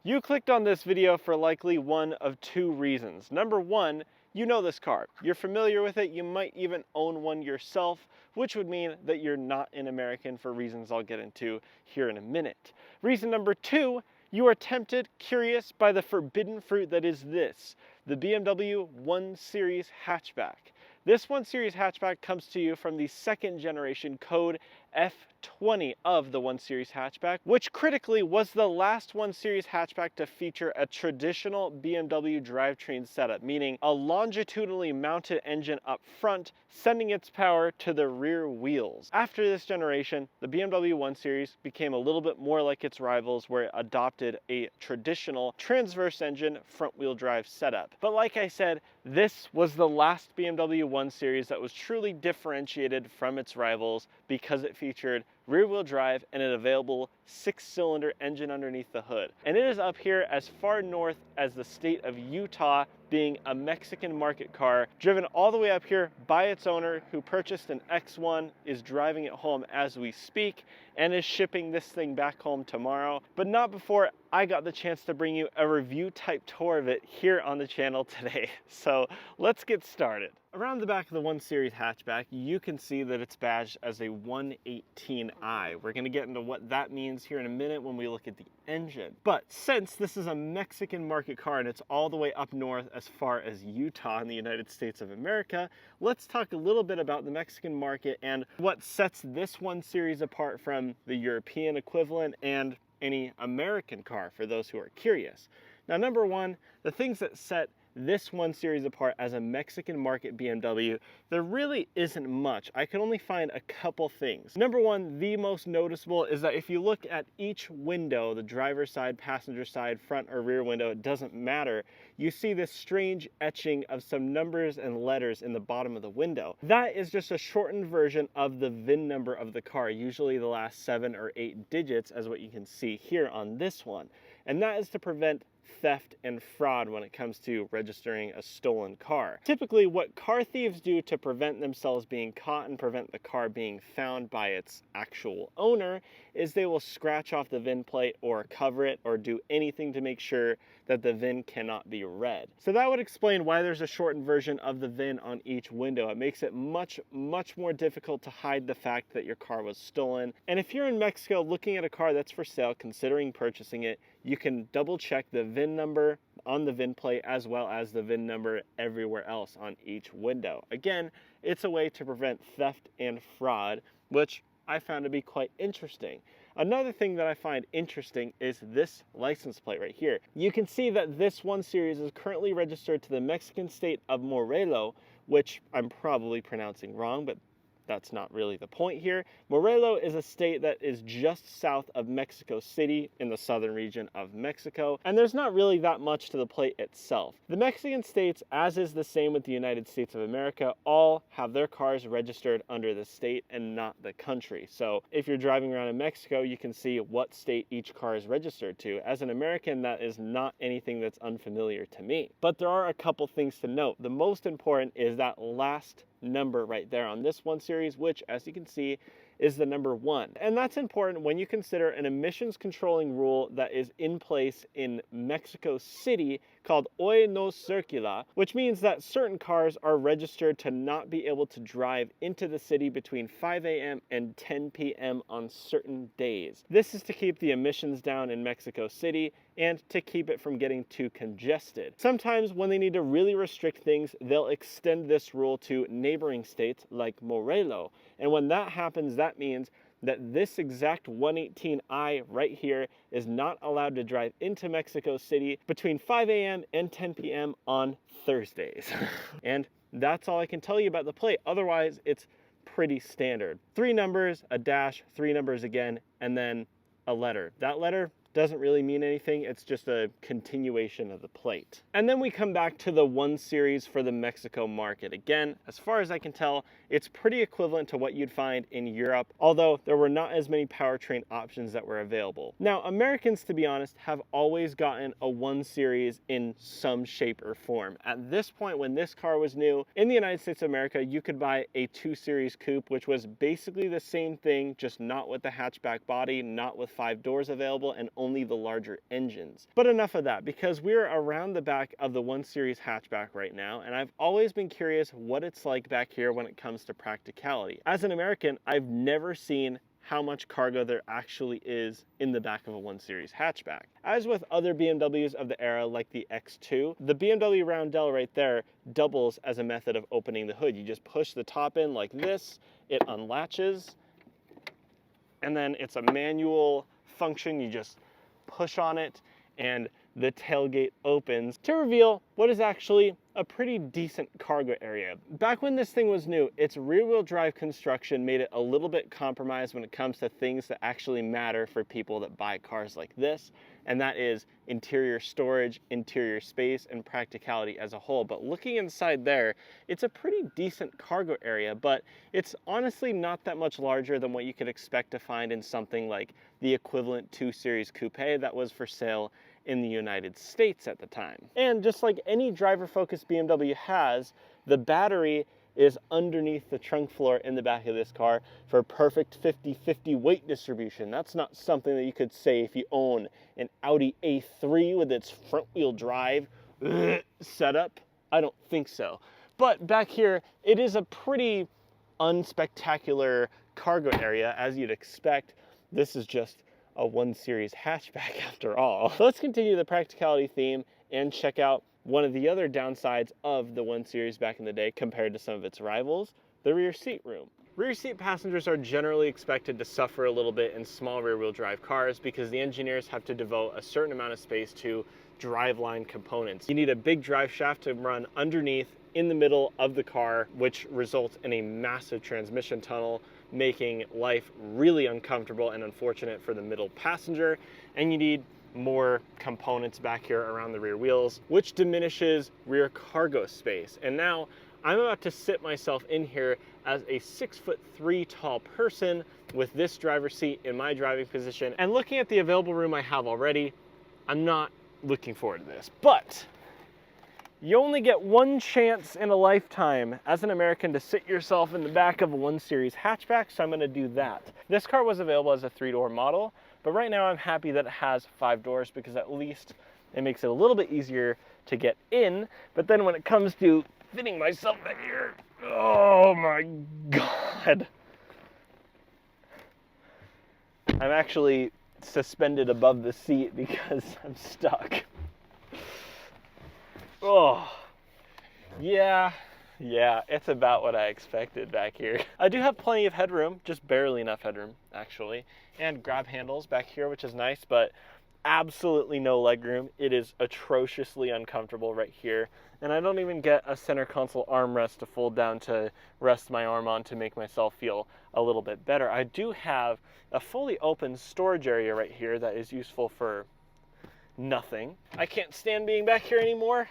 You clicked on this video for likely one of two reasons. Number one, you know this car. You're familiar with it. You might even own one yourself, which would mean that you're not an American for reasons I'll get into here in a minute. Reason number two, you are tempted, curious by the forbidden fruit that is this, the BMW 1 Series hatchback. This 1 Series hatchback comes to you from the second generation code F20 of the 1 Series hatchback, which critically was the last 1 Series hatchback to feature a traditional BMW drivetrain setup, meaning a longitudinally mounted engine up front, sending its power to the rear wheels. After this generation, the BMW 1 Series became a little bit more like its rivals, where it adopted a traditional transverse engine front-wheel drive setup. But like I said, this was the last BMW 1 Series that was truly differentiated from its rivals because it featured rear-wheel drive and an available 6-cylinder engine underneath the hood. And it is up here as far north as the state of Utah, being a Mexican market car driven all the way up here by its owner, who purchased an X1, is driving it home as we speak, and is shipping this thing back home tomorrow. But not before I got the chance to bring you a review type tour of it here on the channel today. So let's get started. Around the back of the 1 Series hatchback, you can see that it's badged as a 118i. We're going to get into what that means here in a minute when we look at the engine. But since this is a Mexican market car and it's all the way up north as far as Utah in the United States of America, let's talk a little bit about the Mexican market and what sets this 1 Series apart from the European equivalent and any American car, for those who are curious. Now, number one, the things that set this 1 Series apart as a Mexican market BMW, there really isn't much. I can only find a couple things. Number one, the most noticeable is that if you look at each window, the driver's side, passenger side, front or rear window, it doesn't matter, you see this strange etching of some numbers and letters in the bottom of the window. That is just a shortened version of the VIN number of the car, usually the last 7 or 8 digits, as what you can see here on this one. And that is to prevent theft and fraud when it comes to registering a stolen car. Typically, what car thieves do to prevent themselves being caught and prevent the car being found by its actual owner is they will scratch off the VIN plate or cover it or do anything to make sure that the VIN cannot be read. So that would explain why there's a shortened version of the VIN on each window. It makes it much more difficult to hide the fact that your car was stolen. And if you're in Mexico looking at a car that's for sale, considering purchasing it, you can double check the VIN number on the VIN plate as well as the VIN number everywhere else on each window. Again, it's a way to prevent theft and fraud, which I found to be quite interesting. Another thing that I find interesting is this license plate right here. You can see that this 1 Series is currently registered to the Mexican state of Morelos, which I'm probably pronouncing wrong, but that's not really the point here. Morelos is a state that is just south of Mexico City in the southern region of Mexico, and there's not really that much to the plate itself. The Mexican states, as is the same with the United States of America, all have their cars registered under the state and not the country. So if you're driving around in Mexico, you can see what state each car is registered to. As an American, that is not anything that's unfamiliar to me. But there are a couple things to note. The most important is that last number right there on this 1 Series, which, as you can see, is the number 1. And that's important when you consider an emissions controlling rule that is in place in Mexico City called Hoy No Circula, which means that certain cars are registered to not be able to drive into the city between 5 a.m. and 10 p.m. on certain days. This is to keep the emissions down in Mexico City and to keep it from getting too congested. Sometimes when they need to really restrict things, they'll extend this rule to neighboring states like Morelos. And when that happens, that means that this exact 118i right here is not allowed to drive into Mexico City between 5 a.m. and 10 p.m. on Thursdays. And that's all I can tell you about the plate. Otherwise, it's pretty standard. 3 numbers, a dash, 3 numbers again, and then a letter. That letter doesn't really mean anything. It's just a continuation of the plate. And then we come back to the 1 Series for the Mexico market. Again, as far as I can tell, it's pretty equivalent to what you'd find in Europe, although there were not as many powertrain options that were available. Now, Americans, to be honest, have always gotten a 1 Series in some shape or form. At this point, when this car was new, in the United States of America, you could buy a 2 Series coupe, which was basically the same thing, just not with the hatchback body, not with 5 doors available, and only the larger engines. But enough of that, because we're around the back of the 1 Series hatchback right now, and I've always been curious what it's like back here when it comes to practicality. As an American, I've never seen how much cargo there actually is in the back of a 1 Series hatchback. As with other BMWs of the era like the X2, the BMW Roundel right there doubles as a method of opening the hood. You just push the top in like this, it unlatches, and then it's a manual function. You just push on it and the tailgate opens to reveal what is actually a pretty decent cargo area. Back when this thing was new, its rear-wheel drive construction made it a little bit compromised when it comes to things that actually matter for people that buy cars like this, and that is interior storage, interior space, and practicality as a whole. But looking inside there, it's a pretty decent cargo area, but it's honestly not that much larger than what you could expect to find in something like the equivalent 2 Series coupe that was for sale in the United States at the time. And just like any driver-focused BMW has, the battery is underneath the trunk floor in the back of this car for perfect 50-50 weight distribution. That's not something that you could say if you own an Audi A3 with its front-wheel drive setup. I don't think so. But back here, it is a pretty unspectacular cargo area, as you'd expect. This is just a 1 Series hatchback after all. So let's continue the practicality theme and check out one of the other downsides of the 1 Series back in the day compared to some of its rivals, the rear seat room. Rear seat passengers are generally expected to suffer a little bit in small rear-wheel drive cars because the engineers have to devote a certain amount of space to driveline components. You need a big drive shaft to run underneath in the middle of the car, which results in a massive transmission tunnel, making life really uncomfortable and unfortunate for the middle passenger. And you need more components back here around the rear wheels, which diminishes rear cargo space. And now I'm about to sit myself in here as a 6'3" tall person with this driver's seat in my driving position. And looking at the available room I have already, I'm not looking forward to this. But you only get one chance in a lifetime as an American to sit yourself in the back of a 1 Series hatchback, so I'm going to do that. This car was available as a 3-door model, but right now I'm happy that it has 5 doors because at least it makes it a little bit easier to get in. But then when it comes to fitting myself in here, oh my God. I'm actually suspended above the seat because I'm stuck. Oh, yeah, it's about what I expected back here. I do have plenty of headroom, just barely enough headroom, actually, and grab handles back here, which is nice, but absolutely no legroom. It is atrociously uncomfortable right here, and I don't even get a center console armrest to fold down to rest my arm on to make myself feel a little bit better. I do have a fully open storage area right here that is useful for nothing. I can't stand being back here anymore.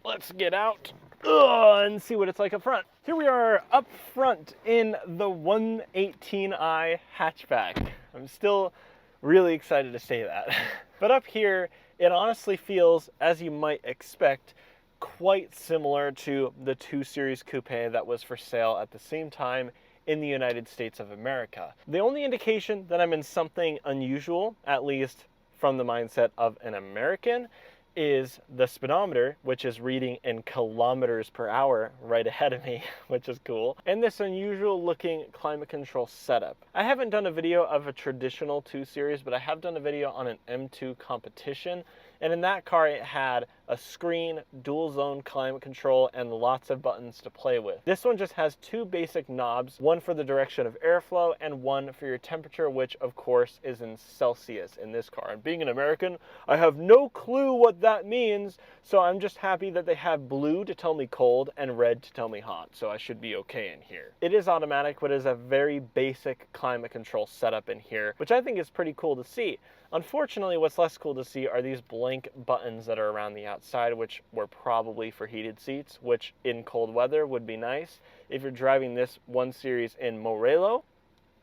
Let's get out and see what it's like up front. Here we are up front in the 118i hatchback. I'm still really excited to say that. But up here, it honestly feels, as you might expect, quite similar to the 2 Series coupe that was for sale at the same time in the United States of America. The only indication that I'm in something unusual, at least from the mindset of an American, is the speedometer, which is reading in kilometers per hour right ahead of me, which is cool, and this unusual looking climate control setup. I haven't done a video of a traditional 2 Series, but I have done a video on an M2 competition, and in that car it had a screen, dual zone climate control, and lots of buttons to play with. This one just has 2 basic knobs, one for the direction of airflow and one for your temperature, which of course is in Celsius in this car. And being an American, I have no clue what that means, so I'm just happy that they have blue to tell me cold and red to tell me hot, so I should be okay in here. It is automatic, but it is a very basic climate control setup in here, which I think is pretty cool to see. Unfortunately, what's less cool to see are these blank buttons that are around the outside, which were probably for heated seats, which in cold weather would be nice. If you're driving this 1 Series in Morello,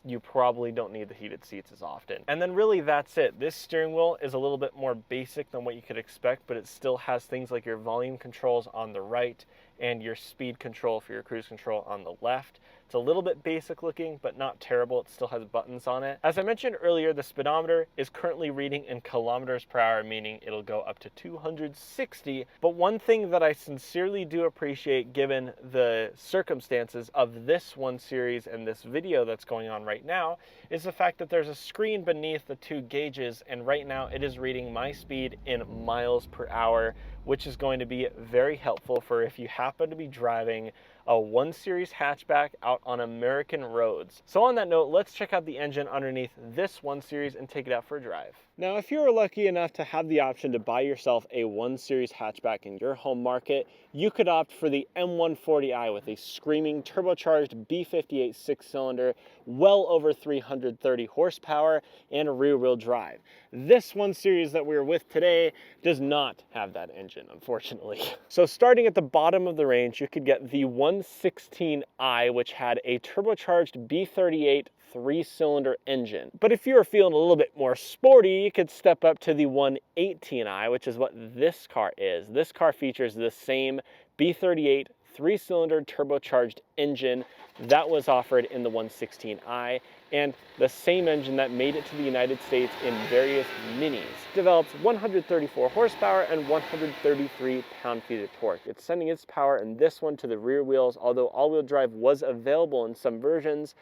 you probably don't need the heated seats as often. And then really that's it. This steering wheel is a little bit more basic than what you could expect, but it still has things like your volume controls on the right and your speed control for your cruise control on the left. It's a little bit basic looking, but not terrible. It still has buttons on it. As I mentioned earlier, the speedometer is currently reading in kilometers per hour, meaning it'll go up to 260. But one thing that I sincerely do appreciate, given the circumstances of this 1 Series and this video that's going on right now, is the fact that there's a screen beneath the 2 gauges, and right now it is reading my speed in miles per hour, which is going to be very helpful for if you happen to be driving a 1 Series hatchback out on American roads. So on that note, let's check out the engine underneath this 1 Series and take it out for a drive. Now, if you were lucky enough to have the option to buy yourself a 1 Series hatchback in your home market, you could opt for the M140i with a screaming turbocharged B58 6-cylinder, well over 330 horsepower, and rear-wheel drive. This 1 Series that we're with today does not have that engine, unfortunately. So starting at the bottom of the range, you could get the 116i, which had a turbocharged B38 3-cylinder engine. But if you were feeling a little bit more sporty, you could step up to the 118i, which is what this car is. This car features the same B38 3-cylinder turbocharged engine that was offered in the 116i, and the same engine that made it to the United States in various minis. Develops 134 horsepower and 133 pound-feet of torque. It's sending its power in this one to the rear wheels, although all-wheel drive was available in some versions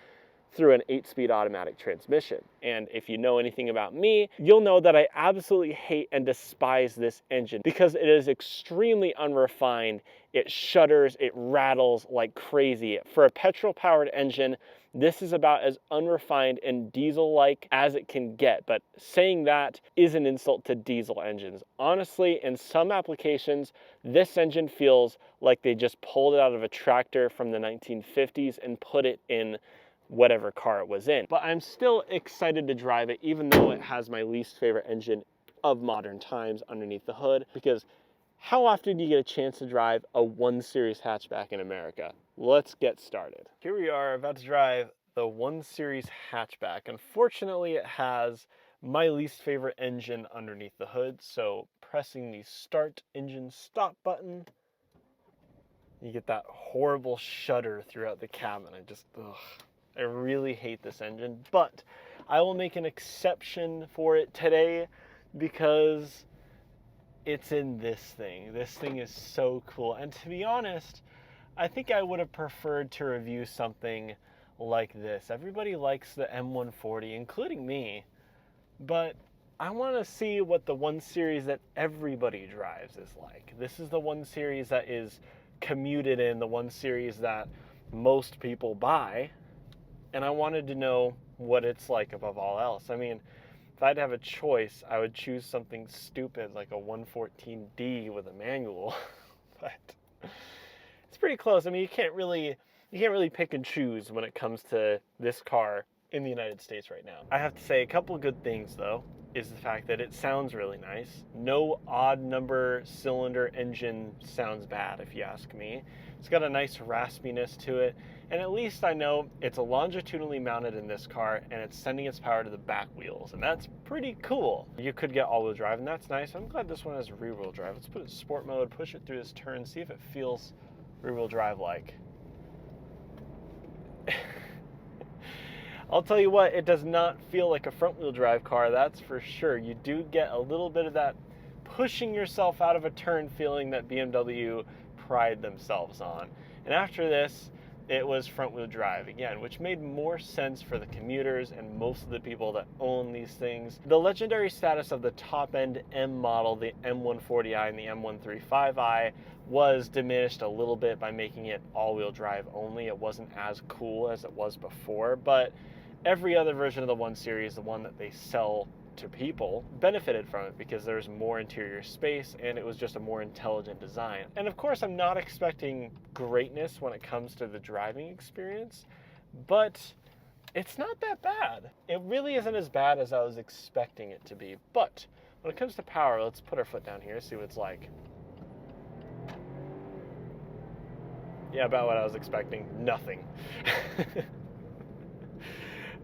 through an 8-speed automatic transmission. And if you know anything about me, you'll know that I absolutely hate and despise this engine because it is extremely unrefined. It shudders, it rattles like crazy. For a petrol-powered engine, this is about as unrefined and diesel-like as it can get, but saying that is an insult to diesel engines. Honestly, in some applications, this engine feels like they just pulled it out of a tractor from the 1950s and put it in whatever car it was in. But I'm still excited to drive it, even though it has my least favorite engine of modern times underneath the hood, because how often do you get a chance to drive a 1 Series hatchback in America? Let's get started. Here we are about to drive the 1 Series hatchback. Unfortunately, it has my least favorite engine underneath the hood, so pressing the start engine stop button, you get that horrible shudder throughout the cabin. I really hate this engine, but I will make an exception for it today because it's in this thing. This thing is so cool. And to be honest, I think I would have preferred to review something like this. Everybody likes the M140, including me, but I want to see what the 1 Series that everybody drives is like. This is the 1 Series that is commuted in, the 1 Series that most people buy. And I wanted to know what it's like above all else. I mean, if I had to have a choice, I would choose something stupid like a 114D with a manual. But it's pretty close. I mean, you can't really pick and choose when it comes to this car in the United States right now. I have to say a couple good things though, is the fact that it sounds really nice. No odd number cylinder engine sounds bad, if you ask me. It's got a nice raspiness to it, and at least I know it's longitudinally mounted in this car and it's sending its power to the back wheels, and that's pretty cool. You could get all-wheel drive, and that's nice. I'm glad this one has rear-wheel drive. Let's put it in sport mode, push it through this turn, see if it feels rear-wheel drive like. I'll tell you what, it does not feel like a front-wheel drive car, that's for sure. You do get a little bit of that pushing yourself out of a turn feeling that BMW pride themselves on. And after this, it was front-wheel drive again, which made more sense for the commuters and most of the people that own these things. The legendary status of the top-end M model, the M140i and the M135i, was diminished a little bit by making it all-wheel drive only. It wasn't as cool as it was before, but every other version of the 1 Series, the one that they sell to people, benefited from it because there's more interior space and it was just a more intelligent design. And of course, I'm not expecting greatness when it comes to the driving experience, but it's not that bad. It really isn't as bad as I was expecting it to be. But when it comes to power, let's put our foot down here, see what it's like. Yeah, about what I was expecting. Nothing.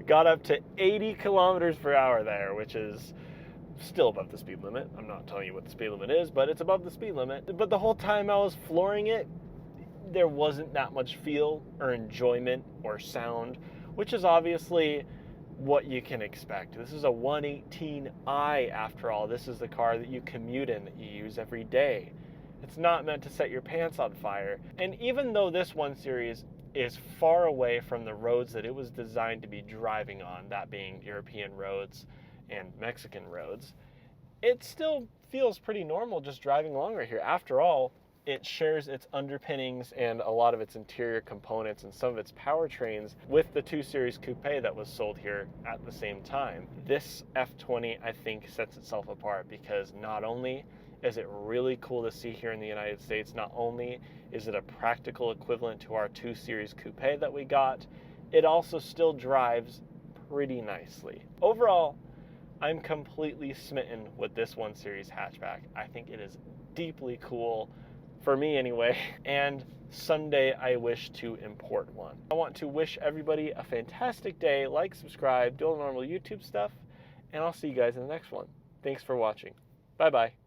Got up to 80 kilometers per hour there, which is still above the speed limit. I'm not telling you what the speed limit is, but it's above the speed limit. But the whole time I was flooring it, there wasn't that much feel or enjoyment or sound, which is obviously what you can expect. This is a 118i after all. This is the car that you commute in, that you use every day. It's not meant to set your pants on fire. And even though this 1 Series is far away from the roads that it was designed to be driving on, that being European roads and Mexican roads, it still feels pretty normal just driving along right here. After all, it shares its underpinnings and a lot of its interior components and some of its powertrains with the 2 Series Coupe that was sold here at the same time. This F20, I think, sets itself apart because not only is it really cool to see here in the United States, not only is it a practical equivalent to our 2 Series Coupe that we got, it also still drives pretty nicely. Overall, I'm completely smitten with this 1 Series hatchback. I think it is deeply cool, for me anyway, and someday I wish to import one. I want to wish everybody a fantastic day. Like, subscribe, do all the normal YouTube stuff, and I'll see you guys in the next one. Thanks for watching. Bye-bye.